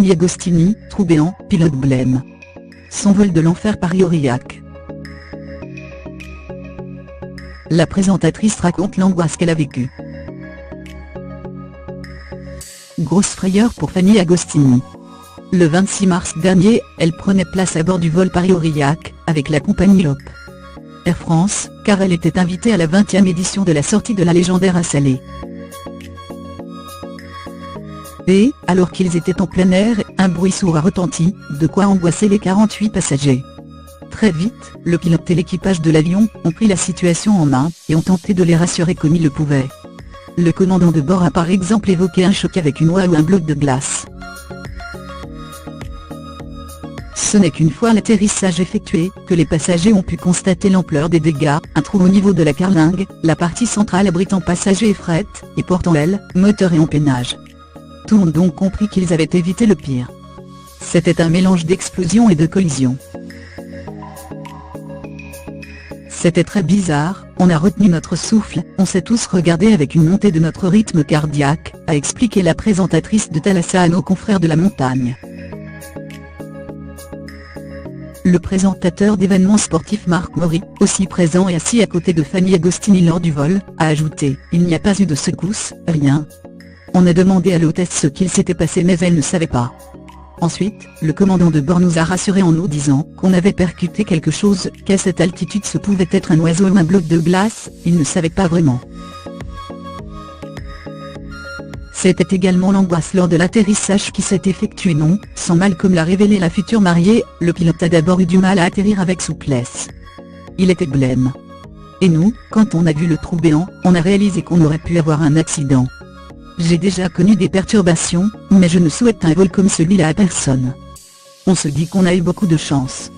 Fanny Agostini, trou béant, pilote blême. Son vol de l'enfer Paris-Aurillac. La présentatrice raconte l'angoisse qu'elle a vécue. Grosse frayeur pour Fanny Agostini. Le 26 mars dernier, elle prenait place à bord du vol Paris-Aurillac, avec la compagnie LOP Air France, car elle était invitée à la 20e édition de la sortie de la légendaire à Salé. Et, alors qu'ils étaient en plein air, un bruit sourd a retenti, de quoi angoisser les 48 passagers. Très vite, le pilote et l'équipage de l'avion ont pris la situation en main, et ont tenté de les rassurer comme ils le pouvaient. Le commandant de bord a par exemple évoqué un choc avec une oie ou un bloc de glace. Ce n'est qu'une fois l'atterrissage effectué, que les passagers ont pu constater l'ampleur des dégâts, un trou au niveau de la carlingue, la partie centrale abritant passagers et fret, et portant ailes, moteur et empennage. Tout le monde donc compris qu'ils avaient évité le pire. C'était un mélange d'explosion et de collision. C'était très bizarre, on a retenu notre souffle, on s'est tous regardés avec une montée de notre rythme cardiaque, a expliqué la présentatrice de Thalassa à nos confrères de la montagne. Le présentateur d'événements sportifs Marc Maury, aussi présent et assis à côté de Fanny Agostini lors du vol, a ajouté « Il n'y a pas eu de secousse, rien. On a demandé à l'hôtesse ce qu'il s'était passé mais elle ne savait pas. » Ensuite, le commandant de bord nous a rassurés en nous disant qu'on avait percuté quelque chose, qu'à cette altitude ce pouvait être un oiseau ou un bloc de glace, il ne savait pas vraiment. C'était également l'angoisse lors de l'atterrissage qui s'est effectué non, sans mal comme l'a révélé la future mariée, le pilote a d'abord eu du mal à atterrir avec souplesse. Il était blême. Et nous, quand on a vu le trou béant, on a réalisé qu'on aurait pu avoir un accident. J'ai déjà connu des perturbations, mais je ne souhaite un vol comme celui-là à personne. On se dit qu'on a eu beaucoup de chance.